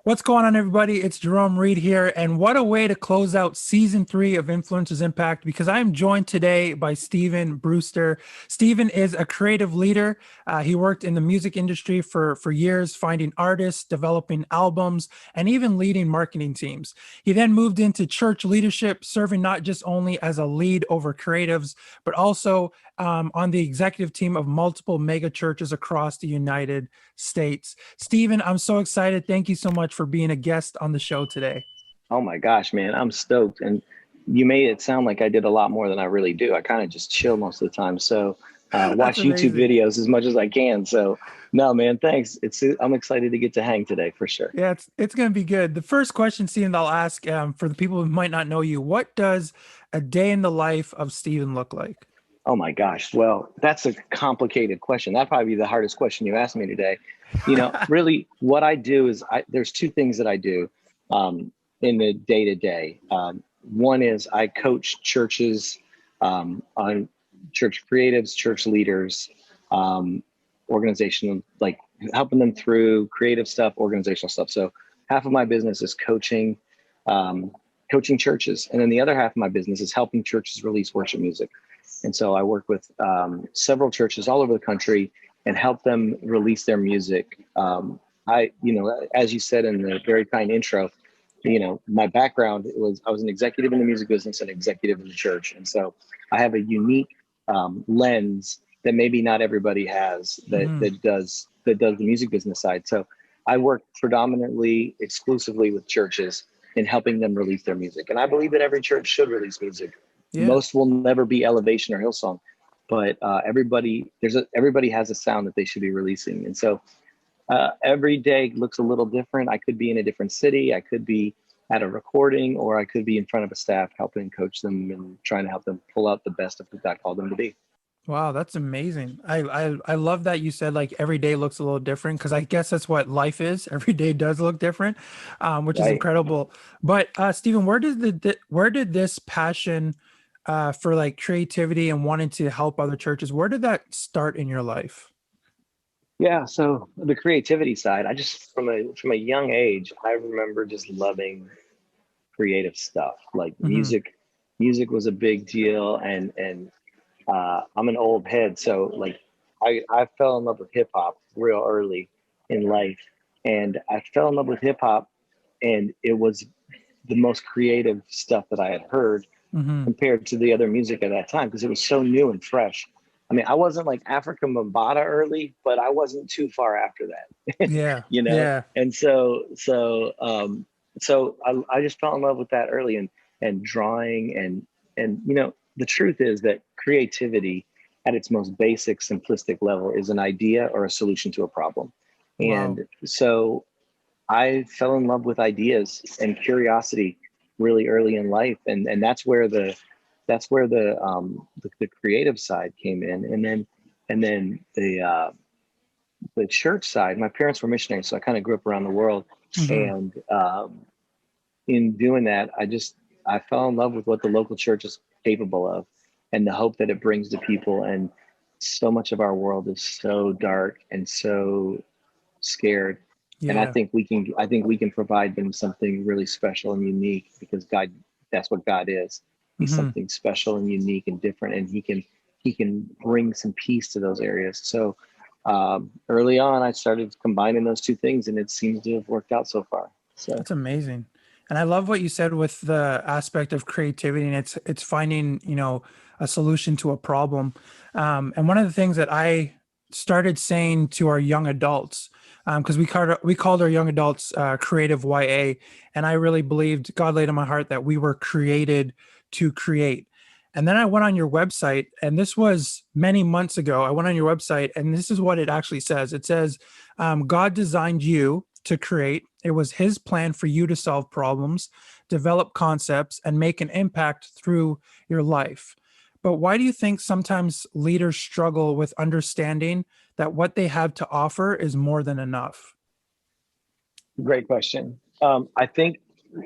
What's going on, everybody? It's Jerome Reid here, and what a way to close out season 3 of Influencers Impact because I am joined today by Stephen Brewster. Stephen is a creative leader. He worked in the music industry for years, finding artists, developing albums, and even leading marketing teams. He then moved into church leadership, serving not just only as a lead over creatives, but also on the executive team of multiple mega churches across the United States. Stephen, I'm so excited. Thank you so much for being a guest on the show today. Oh my gosh, man, I'm stoked. And you made it sound like I did a lot more than I really do. I kind of just chill most of the time. So That's watch YouTube amazing. videos as much as I can. So no, man, thanks. I'm excited to get to hang today for sure. Yeah, it's going to be good. The first question, Stephen, I'll ask for the people who might not know you, what does a day in the life of Stephen look like? Oh my gosh. Well, that's a complicated question. That'd probably be the hardest question you asked me today. Really what I do is there's two things that I do in the day to day. One is I coach churches on church creatives, church leaders, organizational, like helping them through creative stuff, organizational stuff. So half of my business is coaching churches. And then the other half of my business is helping churches release worship music. And so I work with several churches all over the country and help them release their music. As you said in the very kind intro, my background was I was an executive in the music business and executive in the church. And so I have a unique lens that maybe not everybody has that does the music business side. So I work predominantly exclusively with churches in helping them release their music. And I believe that every church should release music. Yeah. Most will never be Elevation or Hillsong, but everybody has a sound that they should be releasing. And so every day looks a little different. I could be in a different city. I could be at a recording, or I could be in front of a staff helping coach them and trying to help them pull out the best of who God called them to be. Wow, that's amazing. I love that you said like every day looks a little different because I guess that's what life is. Every day does look different, which is Right. incredible. But Stephen, where did this passion for like creativity and wanting to help other churches, where did that start in your life? Yeah. So the creativity side, I just from a young age, I remember just loving creative stuff like Hmm. music. Music was a big deal, and I'm an old head, so like I fell in love with hip hop real early in life, and I fell in love with hip hop, and it was the most creative stuff that I had heard Hmm. compared to the other music at that time because it was so new and fresh. I mean, I wasn't like Africa Mambata early, but I wasn't too far after that, Yeah, you know. yeah. And so I just fell in love with that early, and drawing and the truth is that creativity at its most basic simplistic level is an idea or a solution to a problem. Wow. And so I fell in love with ideas and curiosity really early in life, and that's where the creative side came in, and then the church side. My parents were missionaries, so I kind of grew up around the world, Hmm. and in doing that, I fell in love with what the local church is capable of, and the hope that it brings to people. And so much of our world is so dark and so scared, and I Yeah. think we can provide them something really special and unique because God, that's what God is. He's Hmm. something special and unique and different, and he can bring some peace to those areas. So early on, I started combining those two things, and it seems to have worked out so far. So That's amazing. And I love what you said with the aspect of creativity, and it's finding, a solution to a problem. And one of the things that I started saying to our young adults, because we called our young adults creative YA, and I really believed God laid on my heart that we were created to create. And then I went on your website, and this was many months ago. I went on your website, and this is what it actually says. It says, God designed you to create. It was his plan for you to solve problems, develop concepts, and make an impact through your life. But why do you think sometimes leaders struggle with understanding that what they have to offer is more than enough? great question. I think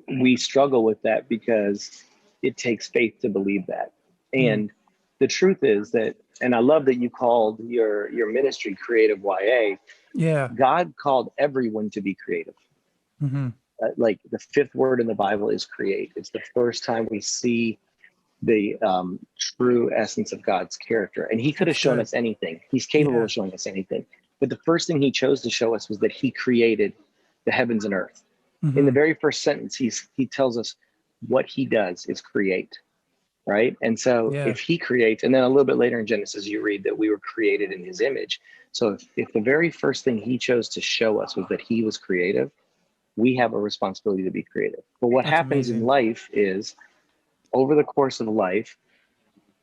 we struggle with that because it takes faith to believe that. Mm, And the truth is that, and I love that you called your ministry Creative YA. yeah. God called everyone to be creative. Hmm. Like the fifth word in the Bible is create. It's the first time we see the true essence of God's character. And he could have That's shown good. us anything. He's capable Yeah. of showing us anything. But the first thing he chose to show us was that he created the heavens and earth. In the Hmm. very first sentence, he tells us what he does is create, right? And so Yeah. if he creates, and then a little bit later in Genesis, you read that we were created in his image. So if the very first thing he chose to show us was that he was creative, we have a responsibility to be creative. But what That's happens in amazing. life is over the course of life,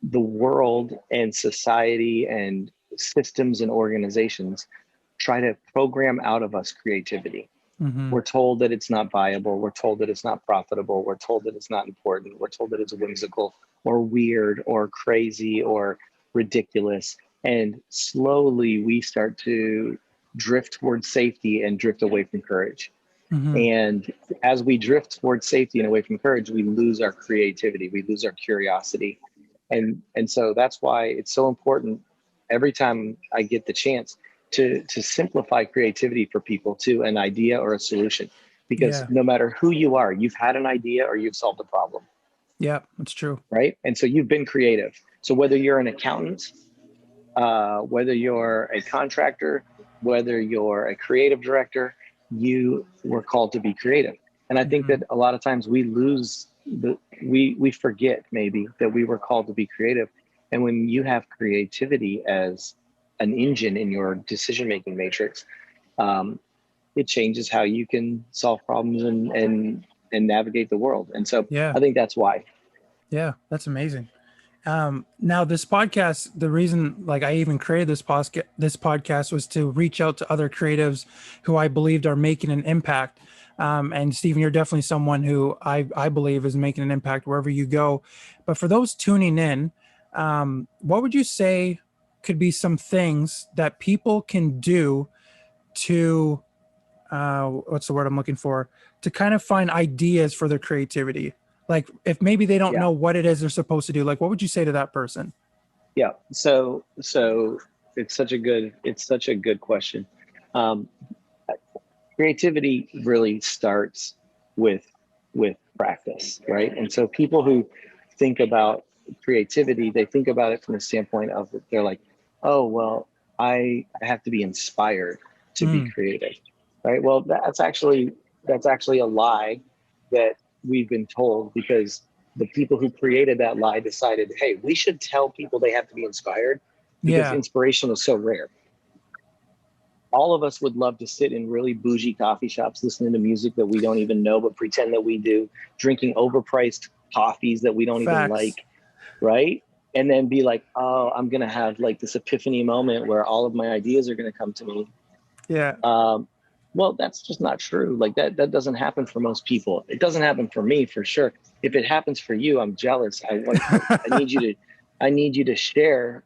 the world and society and systems and organizations try to program out of us creativity. Hmm. We're told that it's not viable. We're told that it's not profitable. We're told that it's not important. We're told that it's whimsical or weird or crazy or ridiculous. And slowly we start to drift towards safety and drift away from courage. Hmm. And as we drift towards safety and away from courage, we lose our creativity, we lose our curiosity. And so that's why it's so important every time I get the chance to simplify creativity for people to an idea or a solution. Because Yeah. no matter who you are, you've had an idea or you've solved a problem, Yeah. That's true. right? And so you've been creative. So whether you're an accountant, whether you're a contractor, whether you're a creative director, you were called to be creative. And I think Hmm. that a lot of times we lose we forget maybe that we were called to be creative. And when you have creativity as an engine in your decision making matrix, um, it changes how you can solve problems and navigate the world. And so Yeah. I think that's why. Yeah. That's amazing. Now this podcast, the reason like I even created this podcast was to reach out to other creatives who I believed are making an impact. And Stephen, you're definitely someone who I believe is making an impact wherever you go. But for those tuning in, what would you say could be some things that people can do to what's the word I'm looking for, to kind of find ideas for their creativity? Like if maybe they don't Yeah. know what it is they're supposed to do, like what would you say to that person? Yeah. So it's such a good question. Um, Creativity really starts with practice, right? And so people who think about creativity, they think about it from the standpoint of they're like, oh well, I have to be inspired to be Mm, creative, right? Well, that's actually a lie that we've been told, because the people who created that lie decided, hey, we should tell people they have to be inspired because yeah. inspiration is so rare. All of us would love to sit in really bougie coffee shops listening to music that we don't even know but pretend that we do, drinking overpriced coffees that we don't even Facts. like, right? And then be like, oh, I'm gonna have like this epiphany moment where all of my ideas are gonna come to me. Yeah. um, well, that's just not true. Like that doesn't happen for most people. It doesn't happen for me for sure. If it happens for you, I'm jealous. I need you to share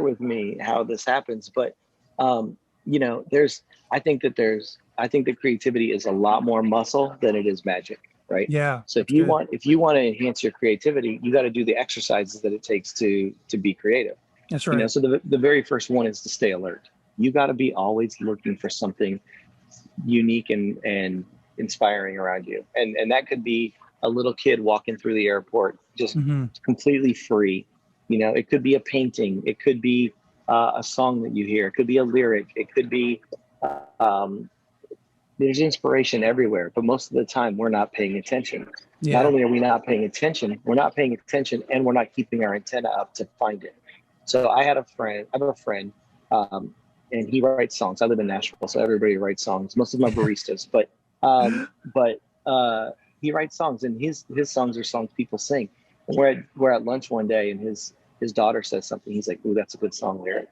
with me how this happens. But um, there's I think that creativity is a lot more muscle than it is magic, right? Yeah, So that's good. if you want to enhance your creativity, you got to do the exercises that it takes to be creative. That's right. So the very first one is to stay alert. You got to be always looking for something unique and inspiring around you. And that could be a little kid walking through the airport, just Hmm. completely free. It could be a painting. It could be a song that you hear. It could be a lyric. It could be, um, there's inspiration everywhere, but most of the time we're not paying attention. Not Yeah. only are we not paying attention, we're not paying attention and we're not keeping our antenna up to find it. So I have a friend, um, and he writes songs. I live in Nashville, so everybody writes songs. Most of them are baristas, but he writes songs, and his songs are songs people sing. And we're at lunch one day, and his daughter says something. He's like, "Ooh, that's a good song lyric."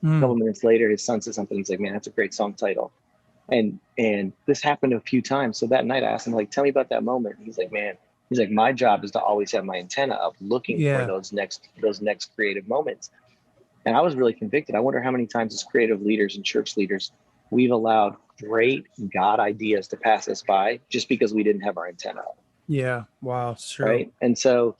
A Mm, couple minutes later, his son says something. He's like, "Man, that's a great song title." And this happened a few times. So that night, I asked him, like, "Tell me about that moment." And he's like, "Man." He's like, my job is to always have my antenna up, looking for yeah. those next creative moments. And I was really convicted. I wonder how many times as creative leaders and church leaders, we've allowed great God ideas to pass us by just because we didn't have our antenna up, Yeah. Wow. It's true. right? And so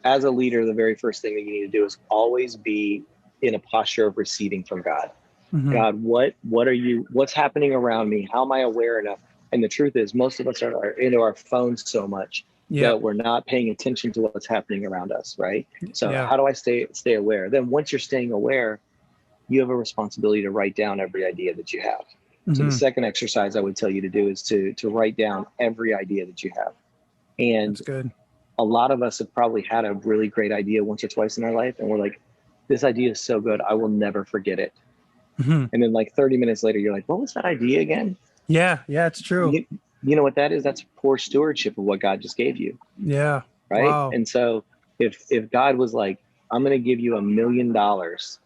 as a leader, the very first thing that you need to do is always be in a posture of receiving from God. Hmm. God, what's happening around me? How am I aware enough And the truth is, most of us are into our phones so much Yeah. that we're not paying attention to what's happening around us, right? So Yeah. how do I stay aware? Then once you're staying aware, you have a responsibility to write down every idea that you have. So the Mm-hmm. second exercise I would tell you to do is to write down every idea that you have. And That's good. a lot of us have probably had a really great idea once or twice in our life, and we're like, this idea is so good, I will never forget it. Mm-hmm. And then like 30 minutes later, you're like, what was that idea again? Yeah. Yeah. It's true. You know what that is? That's poor stewardship of what God just gave you, Yeah. right? Wow. And so if God was like, I'm going to give you $1,000,000,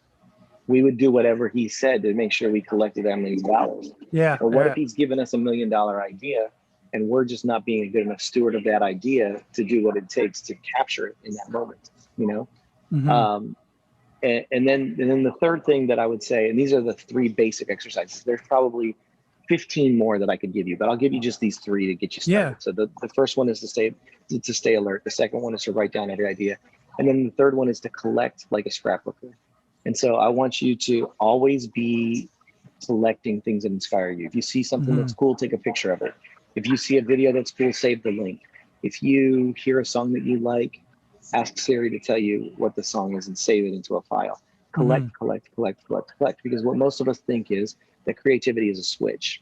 we would do whatever he said to make sure we collected that $1,000,000. Yeah. Or what Yeah. if he's given us $1,000,000 idea and we're just not being a good enough steward of that idea to do what it takes to capture it in that moment, you know? Mm-hmm. And then the third thing that I would say, and these are the three basic exercises. There's probably 15 more that I could give you, but I'll give you just these three to get you started. Yeah. So the first one is to stay alert. The second one is to write down every idea. And then the third one is to collect like a scrapbooker. And so I want you to always be collecting things that inspire you. If you see something that's cool, take a picture of it. If you see a video that's cool, save the link. If you hear a song that you like, ask Siri to tell you what the song is and save it into a file. Collect, collect, collect, collect, collect. Because what most of us think is that creativity is a switch.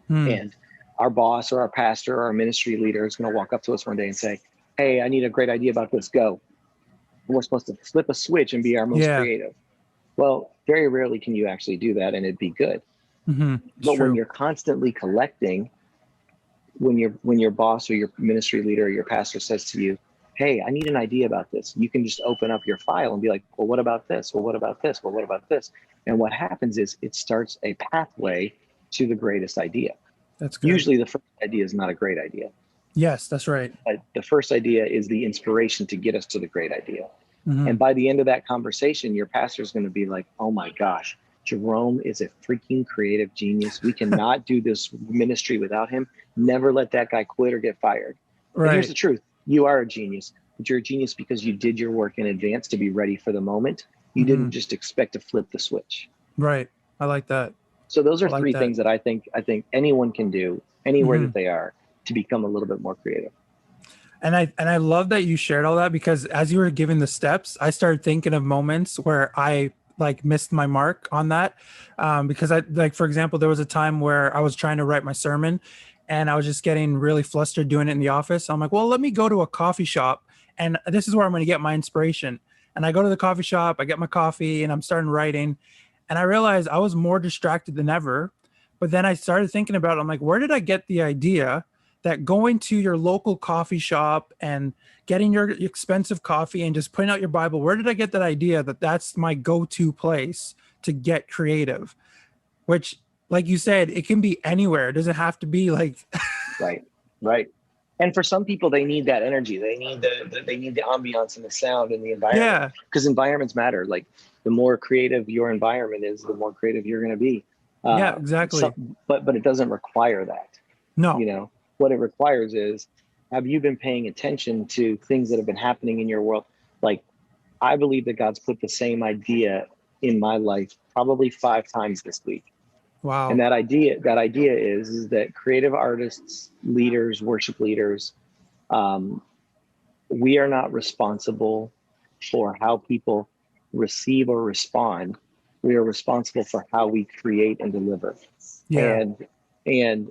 And our boss or our pastor or our ministry leader is going to walk up to us one day and say, hey, I need a great idea about this, go. And we're supposed to flip a switch and be our most creative. Well, very rarely can you actually do that and it'd be good. But when you're constantly collecting, when your boss or your ministry leader or your pastor says to you, hey, I need an idea about this, you can just open up your file and be like, well, what about this? Well, what about this? Well, what about this? And what happens is it starts a pathway to the greatest idea. That's good. Usually the first idea is not a great idea. Yes, that's right. But the first idea is the inspiration to get us to the great idea. And by the end of that conversation, your pastor is going to be like, oh my gosh, Jerome is a freaking creative genius. We cannot do this ministry without him. Never let that guy quit or get fired. Right. And here's the truth. You are a genius, but you're a genius because you did your work in advance to be ready for the moment. You didn't just expect to flip the switch. Right. I like that. So those are three things that I think anyone can do anywhere that they are to become a little bit more creative. And I love that you shared all that, because as you were giving the steps, I started thinking of moments where I like missed my mark on that. Because I, like, for example, there was a time where I was trying to write my sermon and I was just getting really flustered doing it in the office. I'm like, well, let me go to a coffee shop and this is where I'm going to get my inspiration. And I go to the coffee shop, I get my coffee and I'm starting writing. And I realized I was more distracted than ever. But then I started thinking about it. I'm like, where did I get the idea that going to your local coffee shop and getting your expensive coffee and just putting out your Bible, where did I get that idea that that's my go-to place to get creative? Which, like you said, it can be anywhere. It doesn't have to be like right. And for some people, they need that energy. They need the ambiance and the sound and the environment. Because environments matter. Like the more creative your environment is, the more creative you're going to be. Exactly. But it doesn't require that. No. You know, what it requires is, have you been paying attention to things that have been happening in your world? Like, I believe that God's put the same idea in my life probably 5 times this week. Wow. And that idea is that creative artists, leaders, worship leaders, we are not responsible for how people receive or respond. We are responsible for how we create and deliver. Yeah. And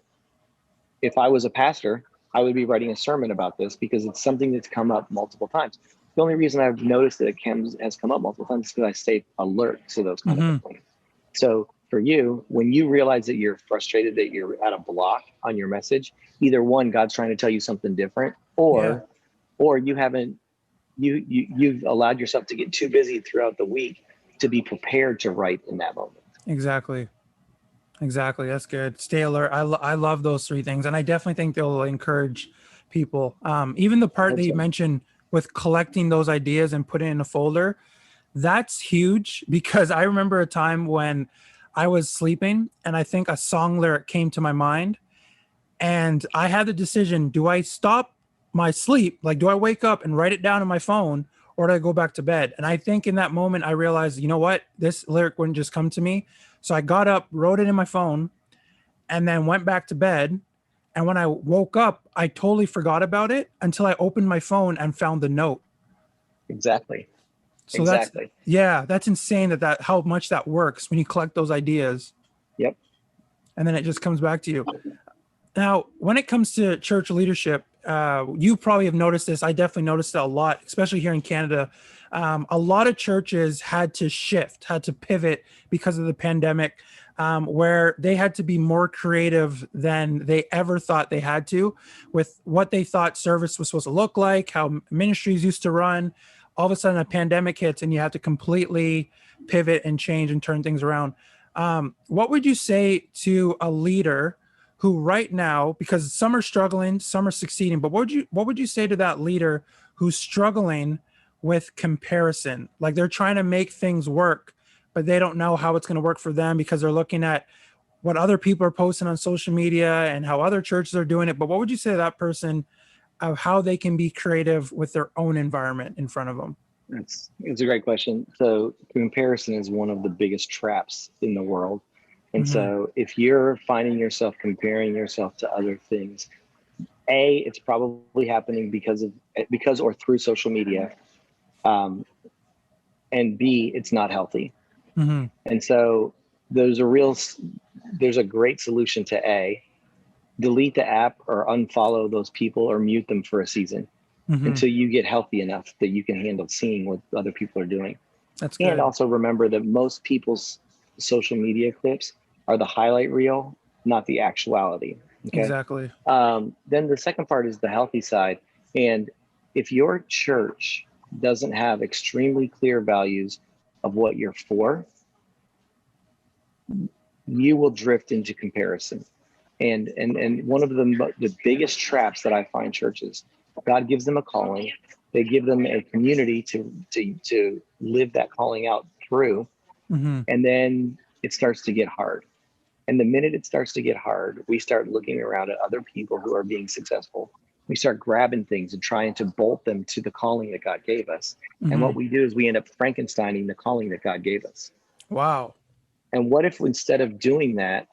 if I was a pastor, I would be writing a sermon about this because it's something that's come up multiple times. The only reason I've noticed that it has come up multiple times is because I stay alert to those kind of things. So for you, when you realize that you're frustrated, that you're at a block on your message, either one, God's trying to tell you something different, or you've allowed yourself to get too busy throughout the week to be prepared to write in that moment. Exactly. That's good. Stay alert. I love those 3 things. And I definitely think they'll encourage people. Even the part that you mentioned with collecting those ideas and putting it in a folder, that's huge, because I remember a time when I was sleeping and I think a song lyric came to my mind and I had the decision, do I stop my sleep? Like, do I wake up and write it down on my phone, or do I go back to bed? And I think in that moment, I realized, you know what, this lyric wouldn't just come to me. So I got up, wrote it in my phone, and then went back to bed. And when I woke up, I totally forgot about it until I opened my phone and found the note. Exactly. So Exactly. that's insane that how much that works when you collect those ideas Yep. and then it just comes back to you. Now, when it comes to church leadership, you probably have noticed this. I definitely noticed it a lot, especially here in Canada. A lot of churches had to shift, had to pivot because of the pandemic, where they had to be more creative than they ever thought they had to with what they thought service was supposed to look like, how ministries used to run. All of a sudden, a pandemic hits and you have to completely pivot and change and turn things around. What would you say to a leader who right now, because some are struggling, some are succeeding, but what would you say to that leader who's struggling with comparison? Like they're trying to make things work, but they don't know how it's going to work for them because they're looking at what other people are posting on social media and how other churches are doing it. But what would you say to that person of how they can be creative with their own environment in front of them? It's a great question. So comparison is one of the biggest traps in the world. And Mm-hmm. so if you're finding yourself comparing yourself to other things, A, it's probably happening because or through social media. Um, and B, it's not healthy. Mm-hmm. And so there's there's a great solution to A, delete the app or unfollow those people or mute them for a season Mm-hmm. until you get healthy enough that you can handle seeing what other people are doing. That's And good. also remember that most people's social media clips are the highlight reel, not the actuality. Okay. Exactly. Then the second part is the healthy side. And if your church doesn't have extremely clear values of what you're for, you will drift into comparison. And one of the biggest traps that I find churches, God gives them a calling, they give them a community to live that calling out through, Mm-hmm. and then it starts to get hard. And the minute it starts to get hard, we start looking around at other people who are being successful. We start grabbing things and trying to bolt them to the calling that God gave us. And Mm-hmm. what we do is we end up Frankensteining the calling that God gave us. Wow. And what if instead of doing that,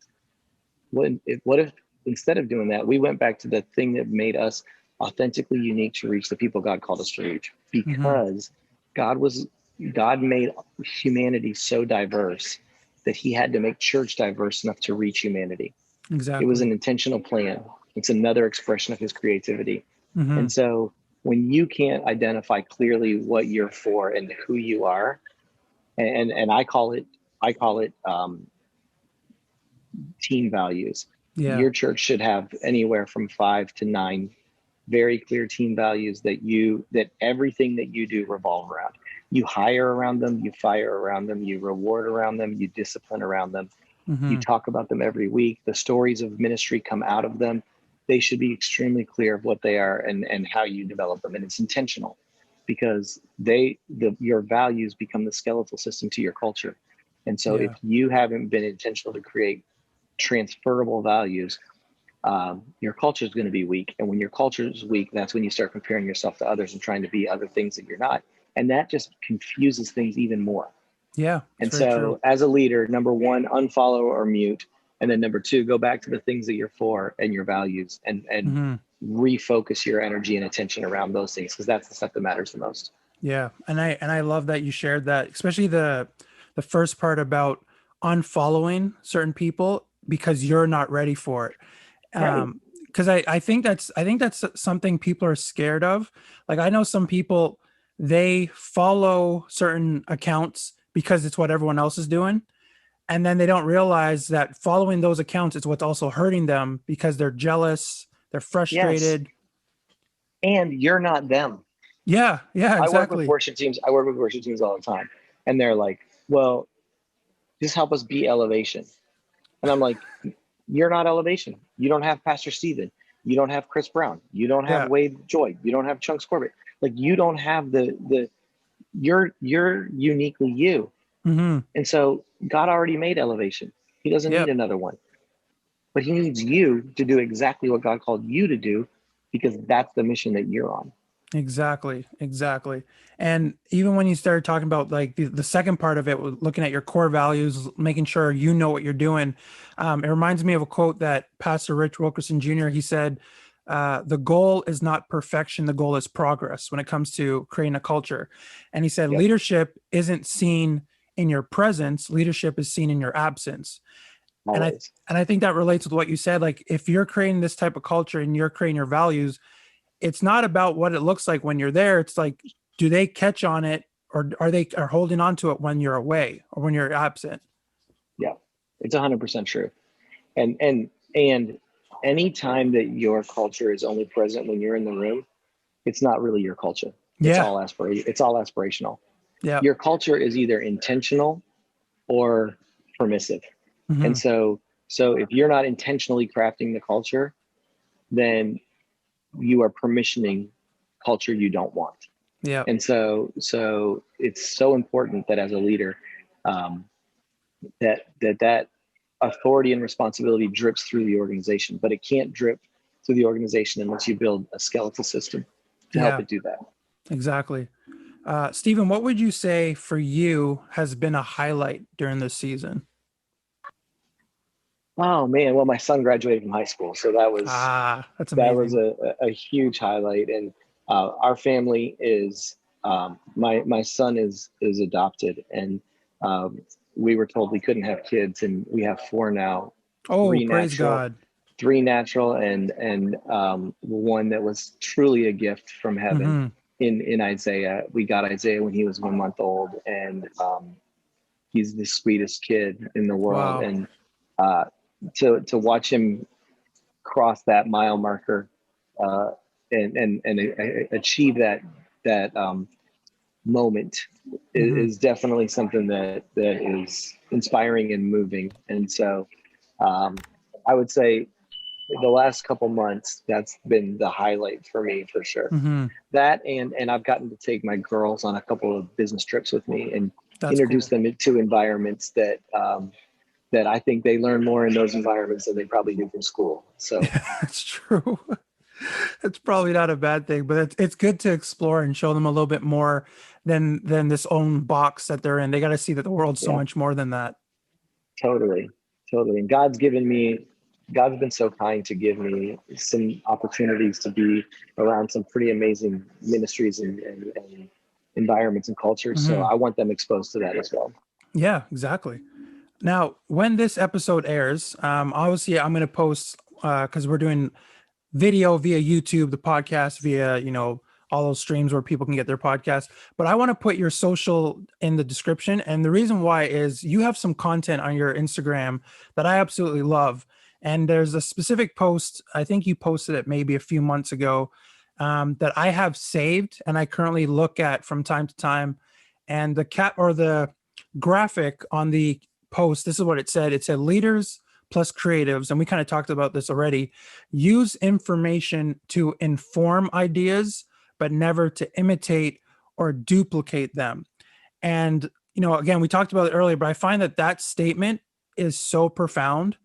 what if instead of doing that, we went back to the thing that made us authentically unique to reach the people God called us to reach? Mm-hmm. Because God was God made humanity so diverse that he had to make church diverse enough to reach humanity. It was Exactly. an intentional plan. It's another expression of his creativity. Mm-hmm. And so when you can't identify clearly what you're for and who you are, and I call it team values. Yeah. Your church should have anywhere from 5 to 9 very clear team values that everything that you do revolve around. You hire around them, you fire around them, you reward around them, you discipline around them. You Mm-hmm. talk about them every week. The stories of ministry come out of them. They should be extremely clear of what they are and how you develop them. And it's intentional because your values become the skeletal system to your culture. And so if Yeah. you haven't been intentional to create transferable values, your culture is going to be weak. And when your culture is weak, that's when you start comparing yourself to others and trying to be other things that you're not. And that just confuses things even more. Yeah. It's And very true. so, as a leader, number one, unfollow or mute. And then number two, go back to the things that you're for and your values and Mm-hmm. refocus your energy and attention around those things because that's the stuff that matters the most. Yeah, and I love that you shared that, especially the first part about unfollowing certain people because you're not ready for it. Right. Because I think that's something people are scared of. Like I know some people, they follow certain accounts because it's what everyone else is doing, and then they don't realize that following those accounts is what's also hurting them because they're jealous, they're Yes. frustrated. And you're not them. Yeah, yeah, I work with exactly. worship teams. I work with worship teams all the time. And they're like, well, just help us be elevation. And I'm like, you're not elevation. You don't have Pastor Stephen. You don't have Chris Brown. You don't have Yeah. Wade Joy. You don't have Chunks Corbett. Like you don't have you're uniquely you. Mm-hmm. And so God already made elevation. He doesn't need Yep. another one. But he needs you to do exactly what God called you to do because that's the mission that you're on. Exactly, exactly. And even when you started talking about like the second part of it, looking at your core values, making sure you know what you're doing, it reminds me of a quote that Pastor Rich Wilkerson Jr. He said, "The goal is not perfection; the goal is progress." When it comes to creating a culture, and he said, Yep. leadership isn't seen in your presence; leadership is seen in your absence. And I Always. and I think that relates with what you said. Like if you're creating this type of culture and you're creating your values, it's not about what it looks like when you're there. It's like, do they catch on it, or are they are holding on to it when you're away or when you're absent? Yeah. It's 100% true. And any time that your culture is only present when you're in the room, it's not really your culture. It's Yeah. all it's all aspirational. Yeah. Your culture is either intentional or permissive. Hmm. And so if you're not intentionally crafting the culture, then you are permissioning culture you don't want. Yeah. And so it's so important that as a leader, um, that authority and responsibility drips through the organization, but it can't drip through the organization unless you build a skeletal system to help Yeah. it do that. Exactly. Stephen, what would you say for you has been a highlight during this season? Oh man, well, my son graduated from high school, so Ah, that's that was amazing. a huge highlight. And our family is my son is adopted, and um, we were told we couldn't have kids, and we have four now, Oh, three praise natural, God. and one that was truly a gift from heaven. Hmm. In Isaiah, we got Isaiah when he was 1 month old, and he's the sweetest kid in the world. Wow. And uh, to watch him cross that mile marker uh, and achieve that moment Hmm. is definitely something that is inspiring and moving. And so um, I would say the last couple months, that's been the highlight for me for sure. Hmm. That and I've gotten to take my girls on a couple of business trips with me and That's introduce cool. them to environments that I think they learn more in those environments than they probably do from school. So That's true. It's probably not a bad thing, but it's good to explore and show them a little bit more than this own box that they're in. They got to see that the world's so yeah, much more than that. totally, totally. And God's been so kind to give me some opportunities to be around some pretty amazing ministries and environments and cultures. So Hmm. I want them exposed to that as well. Yeah, exactly. Now, when this episode airs, obviously I'm going to post because we're doing video via YouTube, the podcast via, all those streams where people can get their podcast. But I want to put your social in the description. And the reason why is you have some content on your Instagram that I absolutely love. And there's a specific post, I think you posted it maybe a few months ago, that I have saved and I currently look at from time to time. And the cat or the graphic on the post, this is what it said. It said leaders plus creatives, and we kind of talked about this already, use information to inform ideas, but never to imitate or duplicate them. And, again, we talked about it earlier, but I find that that statement is so profound.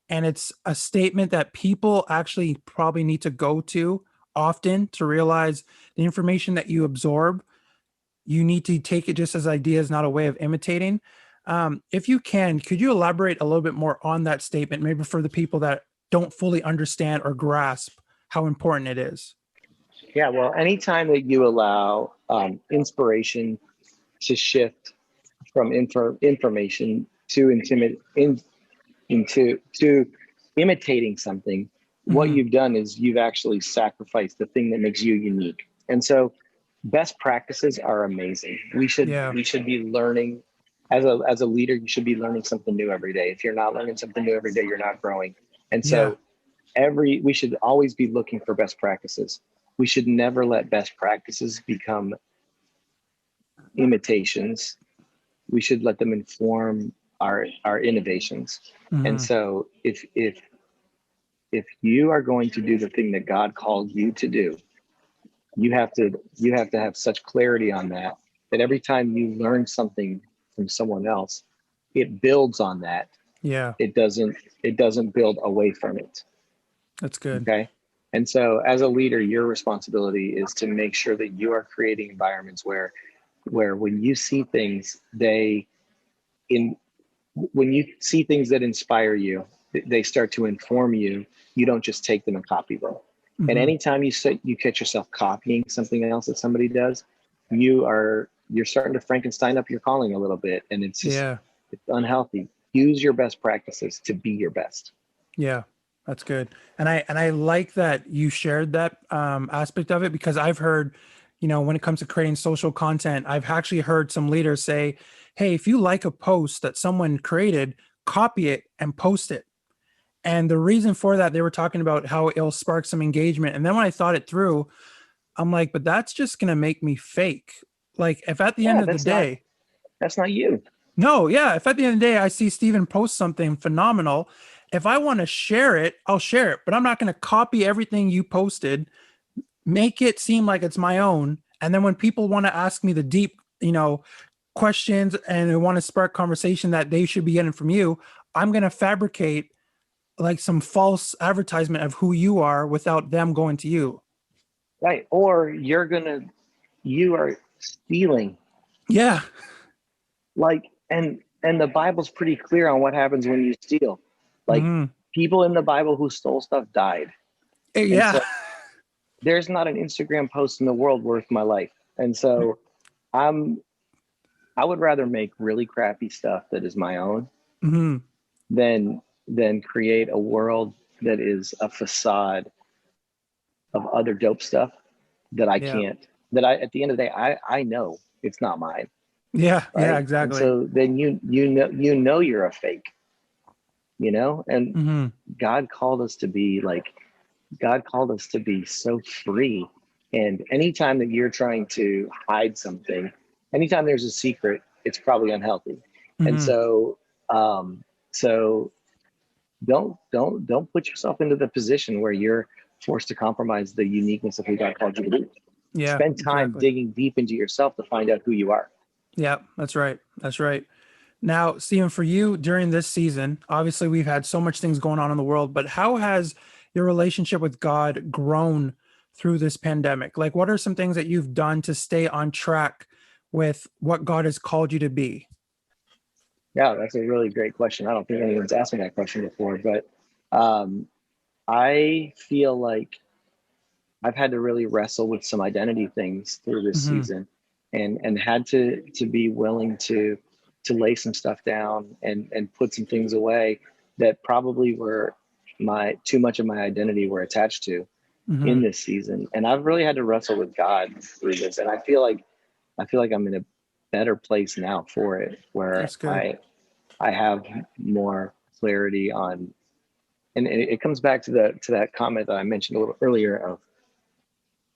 And it's a statement that people actually probably need to go to often to realize the information that you absorb, you need to take it just as ideas, not a way of imitating. If you can, could you elaborate a little bit more on that statement, maybe for the people that don't fully understand or grasp how important it is? Yeah, well, anytime that you allow inspiration to shift from information to into imitating something, what Hmm. you've done is you've actually sacrificed the thing that makes you unique. And so best practices are amazing. Yeah. We should be learning as a leader, you should be learning something new every day. If you're not learning something new every day, you're not growing. And Yeah. so we should always be looking for best practices. We should never let best practices become imitations. We should let them inform our innovations. And Hmm. so if you are going to do the thing that God called you to do, you have to have such clarity on that that every time you learn something from someone else, it builds on that. Yeah. It doesn't build away from it. That's good. Okay. And so as a leader, your responsibility is to make sure that you are creating environments where when you see things, in when you see things that inspire you, they start to inform you. You don't just take them and copy them. And Mm-hmm. anytime you catch yourself copying something else that somebody does, you're starting to Frankenstein up your calling a little bit, and Yeah. it's unhealthy. Use your best practices to be your best. Yeah, that's good. And I like that you shared that aspect of it, because I've heard, when it comes to creating social content, I've actually heard some leaders say, "Hey, if you like a post that someone created, copy it and post it." And the reason for that, they were talking about how it'll spark some engagement. And then when I thought it through, I'm like, but that's just going to make me fake. Like, if at the end Yeah, of the day, that's not you. no, yeah. If at the end of the day I see Stephen post something phenomenal, if I want to share it, I'll share it. But I'm not going to copy everything you posted, make it seem like it's my own. And then when people want to ask me the deep, questions and they want to spark conversation that they should be getting from you, I'm going to fabricate like some false advertisement of who you are without them going to you. Right. Or you are stealing. Yeah. Like, and the Bible's pretty clear on what happens when you steal. Like, Hmm. people in the Bible who stole stuff died. And Yeah. so there's not an Instagram post in the world worth my life. And so I'm I would rather make really crappy stuff that is my own Hmm. than create a world that is a facade of other dope stuff that I Yeah. can't that I at the end of the day I know it's not mine, Yeah. Yeah. right? And Exactly. so then you know you're a fake, and Hmm. God called us to be like God called us to be so free. And anytime that you're trying to hide something, anytime there's a secret, it's probably unhealthy. And Hmm. um, so don't put yourself into the position where you're forced to compromise the uniqueness of who God called you to be. Yeah. Spend time Exactly. digging deep into yourself to find out who you are. Yeah. That's right. That's right. Now, Stephen, for you during this season, obviously we've had so much things going on in the world, but how has your relationship with God grown through this pandemic? Like, what are some things that you've done to stay on track with what God has called you to be? Yeah, that's a really great question. I don't think anyone's asked me that question before, but um, I feel like I've had to really wrestle with some identity things through this Hmm. season, and had to be willing to lay some stuff down and put some things away that probably were my too much of my identity were attached to Hmm. in this season. And I've really had to wrestle with God through this, and I feel like I'm in a better place now for it, where That's good. I have more clarity on. And it comes back to that comment that I mentioned a little earlier of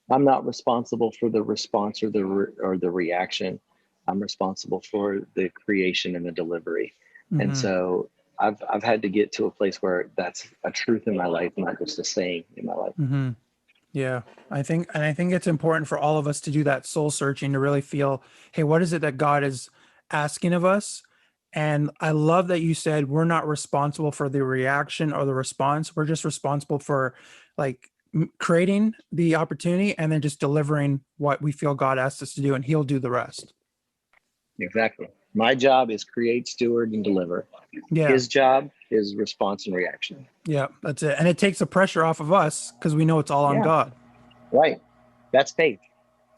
I'm not responsible for the response or the reaction. I'm responsible for the creation and the delivery. And Hmm. so I've had to get to a place where that's a truth in my life, not just a saying in my life. Hmm. Yeah, I think it's important for all of us to do that soul searching to really feel, hey, what is it that God is asking of us? And I love that you said we're not responsible for the reaction or the response. We're just responsible for like creating the opportunity and then just delivering what we feel God asked us to do, and He'll do the rest. Exactly. My job is create, steward, and deliver. Yeah, His job is response and reaction. yeah, that's it. And it takes the pressure off of us because we know it's all on Yeah, God. right. That's faith.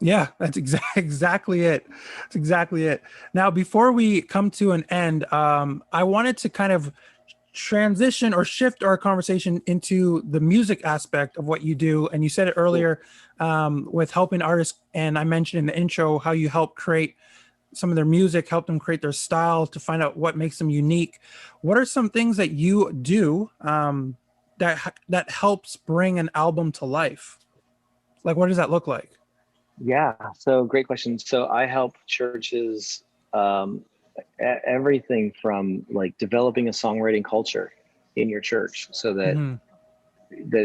Yeah, that's exactly it. That's exactly it. Now, before we come to an end, I wanted to kind of transition or shift our conversation into the music aspect of what you do. And you said it Cool. earlier with helping artists. And I mentioned in the intro how you help create some of their music, help them create their style to find out what makes them unique. What are some things that you do that helps bring an album to life? Like, what does that look like? Yeah. So great question. So I help churches, um, everything from like developing a songwriting culture in your church so that Hmm.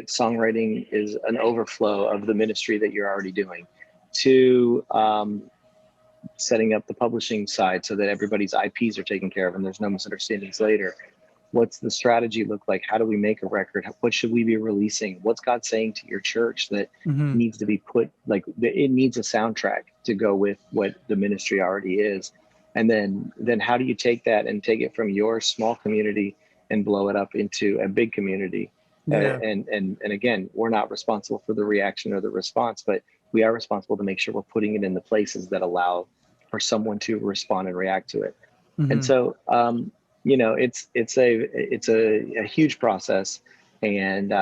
songwriting is an overflow of the ministry that you're already doing, to setting up the publishing side so that everybody's IPs are taken care of and there's no misunderstandings later, What's the strategy look like? How do we make a record? What should we be releasing? What's God saying to your church that Hmm. needs to be put, like it needs a soundtrack to go with what the ministry already is? And then how do you take that and take it from your small community and blow it up into a big community? Yeah. And again, we're not responsible for the reaction or the response, but we are responsible to make sure we're putting it in the places that allow for someone to respond and react to it. And Hmm. so, it's a huge process, and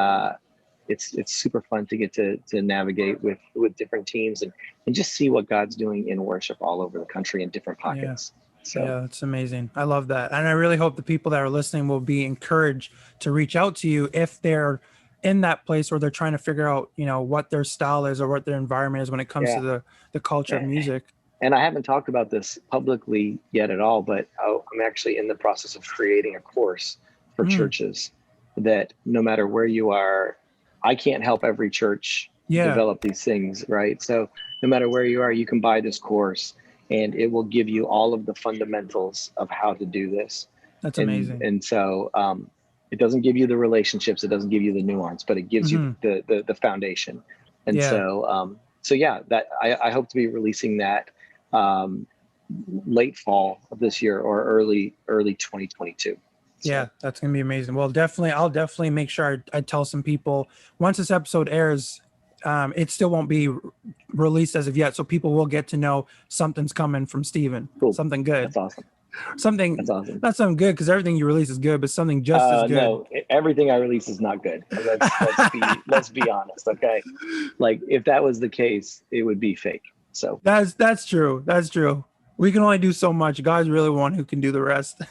it's super fun to get to navigate with different teams and just see what God's doing in worship all over the country in different Yeah. pockets. So Yeah, that's amazing. I love that. And I really hope the people that are listening will be encouraged to reach out to you if they're in that place where they're trying to figure out, what their style is or what their environment is when it comes to yeah, the culture of music. and I haven't talked about this publicly yet at all, but I'm actually in the process of creating a course for Mm, churches that no matter where you are, I can't help every church yeah, develop these things, right? So no matter where you are, you can buy this course and it will give you all of the fundamentals of how to do this. that's And amazing. and so it doesn't give you the relationships, it doesn't give you the nuance, but it gives you Hmm. the foundation. And Yeah. so yeah, that I hope to be releasing that um, late fall of this year or early 2022. Yeah, So that's gonna be amazing. Well, definitely, I'll definitely make sure I tell some people once this episode airs. It still won't be released as of yet, so people will get to know something's coming from Stephen, cool. something good, That's awesome. something That's awesome. not something good because everything you release is good, but something just as good. No, everything I release is not good. Let's be honest, okay? Like if that was the case, it would be fake. So That's true. That's true. We can only do so much. God's really one who can do the rest.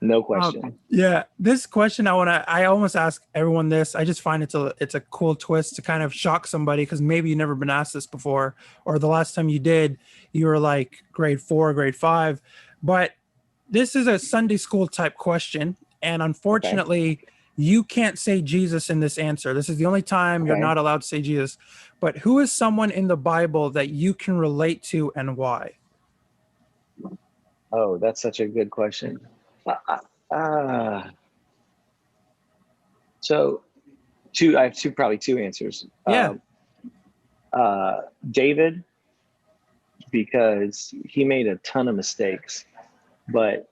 no question. Yeah, this question I almost ask everyone this. I just find it's a cool twist to kind of shock somebody because maybe you've never been asked this before, or the last time you did, you were like grade 4, grade 5. But this is a Sunday school type question, and Okay. unfortunately, you can't say Jesus in this answer. This is the only time you're Okay. not allowed to say Jesus. But who is someone in the Bible that you can relate to and why? Oh, that's such a good question. Uh, so I have probably two answers. Yeah. David, because he made a ton of mistakes, but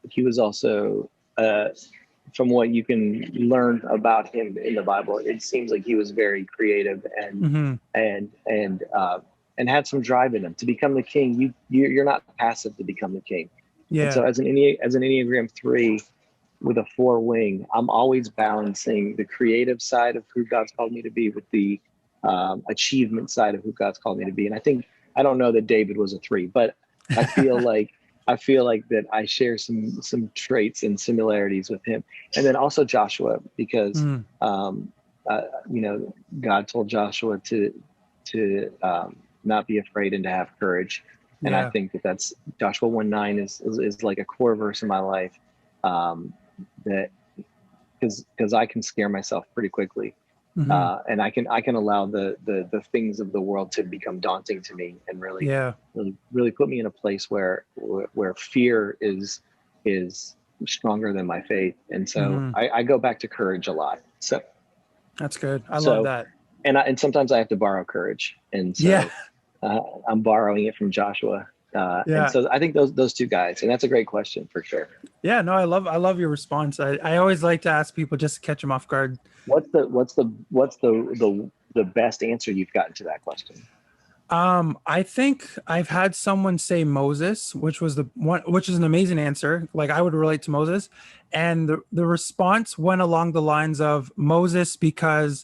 he was also, from what you can learn about him in the Bible, it seems like he was very creative Hmm. and had some drive in him to become the king. You're not passive to become the king. And Yeah. so as an Enneagram 3 with a 4 wing, I'm always balancing the creative side of who God's called me to be with the achievement side of who God's called me to be. And I don't know that David was a 3, but I feel like that I share some traits and similarities with him. And then also Joshua, because Mm. God told Joshua to not be afraid and to have courage. And I Yeah. think that's Joshua 1:9 is like a core verse in my life, that because I can scare myself pretty quickly. Hmm. And I can allow the things of the world to become daunting to me and Yeah. really put me in a place where fear is stronger than my faith. And so Hmm. I go back to courage a lot. That's good. I love So that. and sometimes I have to borrow courage. And Yeah. so I'm borrowing it from Joshua. And Yeah. so I think those two guys, and that's a great question for sure. Yeah. No, I love your response. I always like to ask people just to catch them off guard. What's the best answer you've gotten to that question? I think I've had someone say Moses, which was the one, which is an amazing answer. Like I would relate to Moses. And the response went along the lines of Moses because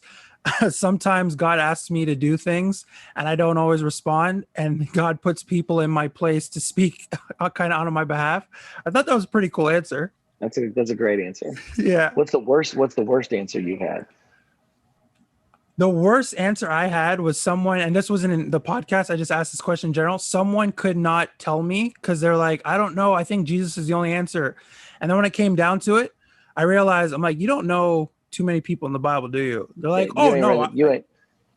sometimes God asks me to do things and I don't always respond. And God puts people in my place to speak kind of on my behalf. I thought that was a pretty cool answer. That's a great answer. Yeah. What's the worst answer you've had? The worst answer I had was someone, and this wasn't in the podcast. I just asked this question in general. Someone could not tell me because they're like, I don't know. I think Jesus is the only answer. And then when it came down to it, I realized I'm like, you don't know too many people in the Bible, do you? They're Yeah, like, oh no,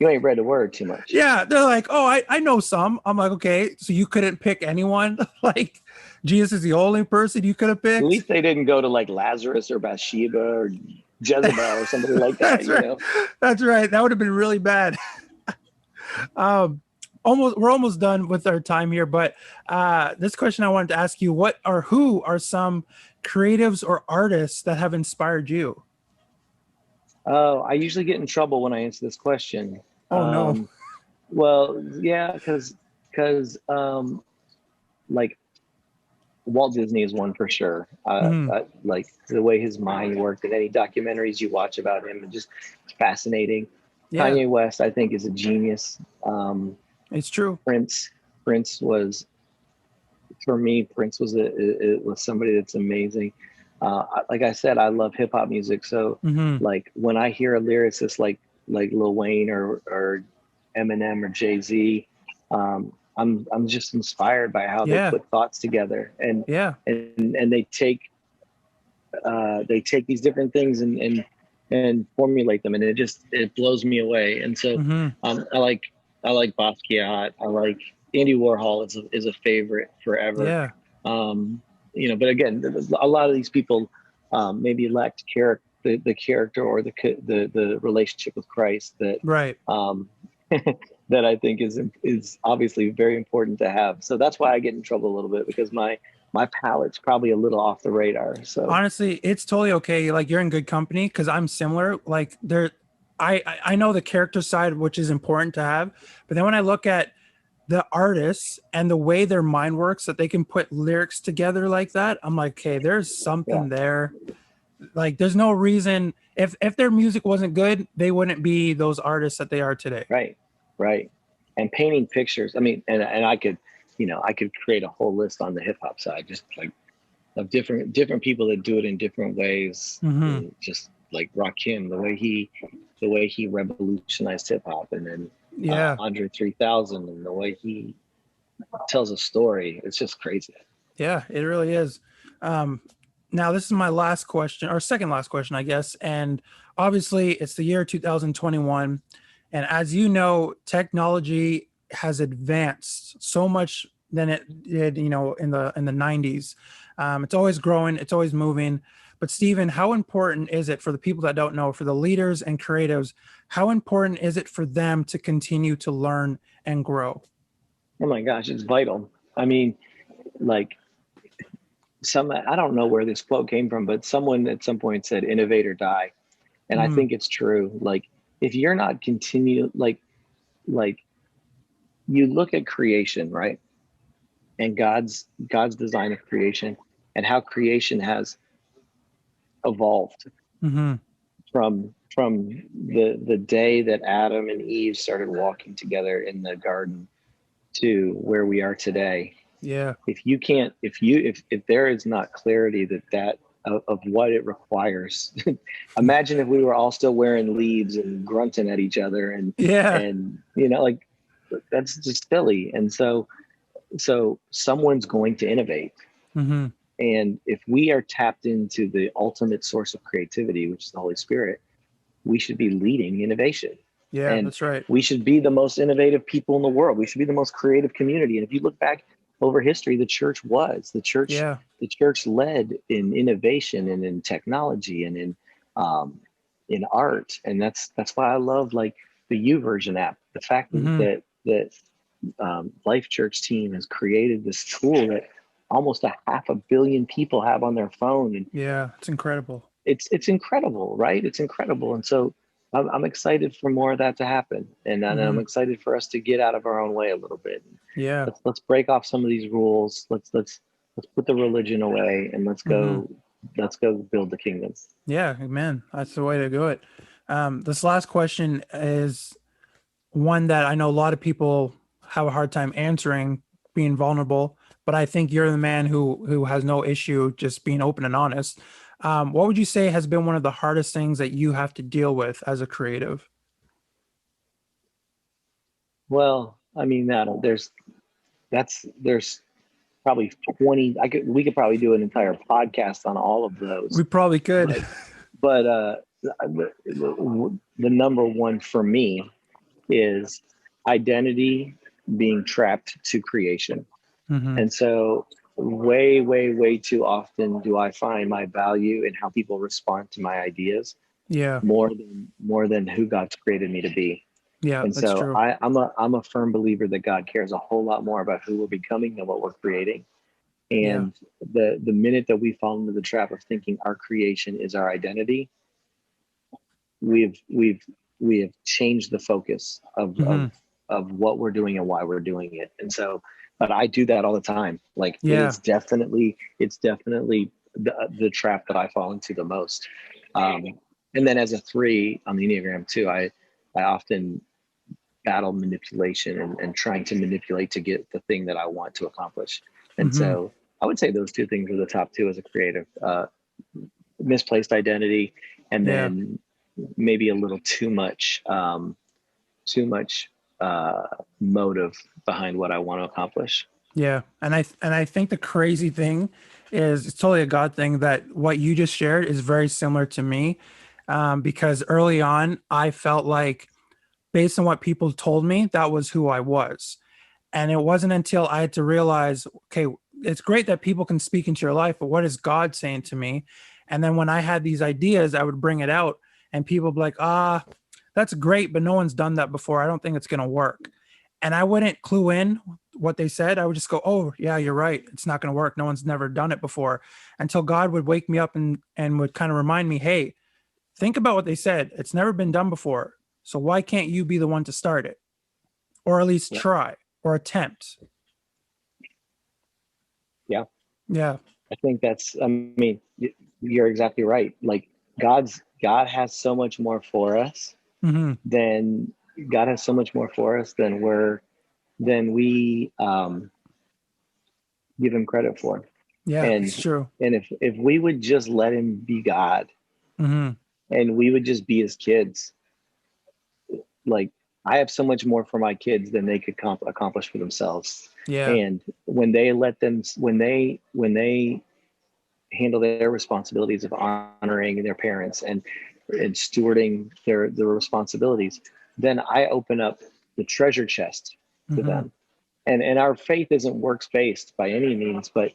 you ain't read the word too much. Yeah, they're like, oh, I know some. I'm like, okay, so you couldn't pick anyone? Like, Jesus is the only person you could have At picked? least they didn't go to like Lazarus or Bathsheba or Jezebel or somebody like that, That's you right. know? That's right. That would have been really bad. Um, we're almost done with our time here, but this question I wanted to ask you: who are some creatives or artists that have inspired you? Oh, I usually get in trouble when I answer this question. Oh no. Well, yeah, because like Walt Disney is one for sure. Mhm. Like the way his mind worked, and any documentaries you watch about him, and just fascinating. Yeah, Kanye West, I think, is a genius. it's true. Prince, Prince was for me. Prince was was somebody that's amazing. Like I said, I love hip hop music, so Hmm. like when I hear a lyricist like Lil Wayne or Eminem or Jay-Z, I'm just inspired by how they Yeah, put thoughts together, yeah. and they take these different things and formulate them, and it blows me away. And so Hmm. I like Basquiat. I like Andy Warhol is a favorite forever. Yeah, Um, you know, but again, a lot of these people maybe lacked the character or the relationship with Christ that right. that I think is obviously very important to have. So that's why I get in trouble a little bit, because my palate's probably a little off the radar. So Honestly, it's totally okay. Like you're in good company because I'm similar. Like I know the character side, which is important to have, but then when I look at the artists and the way their mind works, that they can put lyrics together like that, I'm like, okay, there's yeah, something there. Like, there's no reason if their music wasn't good, they wouldn't be those artists that they are today. right, right. And painting pictures. I mean, and I could, you know, I could create a whole list on the hip hop side, just like of different people that do it in different ways. Hmm. And just like Rakim, the way he revolutionized hip hop, and then Yeah, Andre 3000, and the way he tells a story. It's just crazy. yeah, it really is. Um, Now this is my last question, or second last question, I guess. And obviously, it's the year 2021, and as you know, technology has advanced so much than it did, in the 90s. It's always growing, it's always moving. But Stephen, how important is it for the people that don't know, for the leaders and creatives? How important is it for them to continue to learn and grow? Oh my gosh, it's vital. I mean, like I don't know where this quote came from, but someone at some point said innovate or die. And I Mm, think it's true. Like if you're not continue like you look at creation, right? And God's design of creation, and how creation has evolved hmm. from the day that Adam and Eve started walking together in the garden to where we are today. Yeah. If you can't if there is not clarity of what it requires. Imagine if we were all still wearing leaves and grunting at each other, Yeah. and you know, like that's just silly. And so someone's going to innovate. Hmm. And if we are tapped into the ultimate source of creativity, which is the Holy Spirit, we should be leading innovation. Yeah, And that's right. we should be the most innovative people in the world. We should be the most creative community. And if you look back over history, Yeah. the church led in innovation and in technology and um, in art. And that's why I love like the YouVersion app. The fact Hmm. that Life Church team has created this tool that almost a half a billion people have on their phone, and Yeah, it's incredible. it's incredible, right? It's incredible. And so I'm excited for more of that to happen, and I'm Hmm. excited for us to get out of our own way a little bit. Yeah. Let's break off some of these rules. Let's put the religion away, and Hmm. let's go build the kingdom. Yeah, man, that's the way to do it. This last question is one that I know a lot of people have a hard time answering, being vulnerable, but I think you're the man who has no issue just being open and honest. What would you say has been one of the hardest things that you have to deal with as a creative? Well, I mean that there's probably 20. We could probably do an entire podcast on all of We those, probably could. but but the number one for me is identity being trapped to creation. Mm-hmm. And so way, way, way too often do I find my value in how people respond to my ideas Yeah. more than who God's created me to be. Yeah, And that's so true. I'm a firm believer that God cares a whole lot more about who we're becoming than what we're creating. Yeah. And the minute that we fall into the trap of thinking our creation is our identity, we've we've we have changed the focus Mm-hmm. of what we're doing and why we're doing it. And so, but I do that all the time. Like Yeah. it's definitely the trap that I fall into the most. Um, and then as a 3 on the Enneagram too, I often battle manipulation and trying to manipulate to get the thing that I want to accomplish. And Mm-hmm. so I would say those two things are the top two as a creative. Misplaced identity, and Yeah. then maybe a little too much motive behind what I want to accomplish. Yeah. And I think the crazy thing is it's totally a God thing that what you just shared is very similar to me. Because early on, I felt like based on what people told me, that was who I was. And it wasn't until I had to realize, okay, it's great that people can speak into your life, but what is God saying to me? And then when I had these ideas, I would bring it out and people would be like, that's great, but no one's done that before. I don't think it's going to work. And I wouldn't clue in what they said. I would just go, oh, yeah, you're right. It's not going to work. No one's never done it before, until God would wake me up and would kind of remind me, hey, think about what they said. It's never been done before. So why can't you be the one to start it? Or at least Yeah. try or attempt? Yeah. Yeah. I think I mean, you're exactly right. Like God has so much more for us Mm-hmm. than God has so much more for us than we give him credit for. Yeah, it's And true. if we would just let him be God Mm-hmm. and we would just be his kids, like I have so much more for my kids than they could accomplish for themselves. Yeah. And when they handle their responsibilities of honoring their parents and stewarding their responsibilities, then I open up the treasure chest to Mm-hmm. them. And our faith isn't works based by any means, but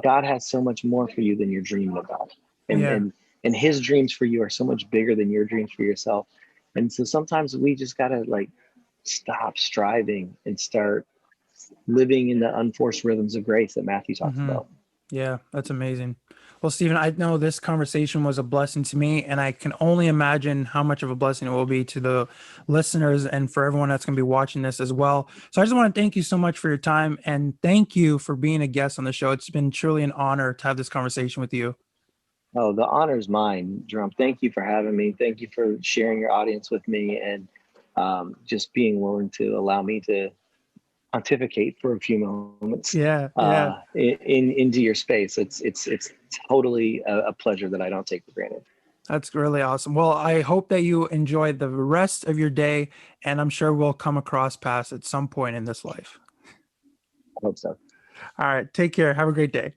God has so much more for you than you're dreaming about. And Yeah. and and his dreams for you are so much bigger than your dreams for yourself. And so sometimes we just gotta like stop striving and start living in the unforced rhythms of grace that Matthew talks Mm-hmm. about. Yeah, that's amazing. Well, Stephen, I know this conversation was a blessing to me, and I can only imagine how much of a blessing it will be to the listeners and for everyone that's going to be watching this as well. So I just want to thank you so much for your time and thank you for being a guest on the show. It's been truly an honor to have this conversation with you. Oh, the honor is mine, Jerome. Thank you for having me. Thank you for sharing your audience with me and just being willing to allow me to pontificate for a few moments Yeah, yeah. into your space. It's totally a pleasure that I don't take for granted. That's really awesome. Well, I hope that you enjoy the rest of your day, and I'm sure we'll come across paths at some point in this life. I hope so. All right. Take care. Have a great day.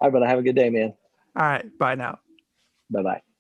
All right, brother. Have a good day, man. All right. Bye now. Bye bye.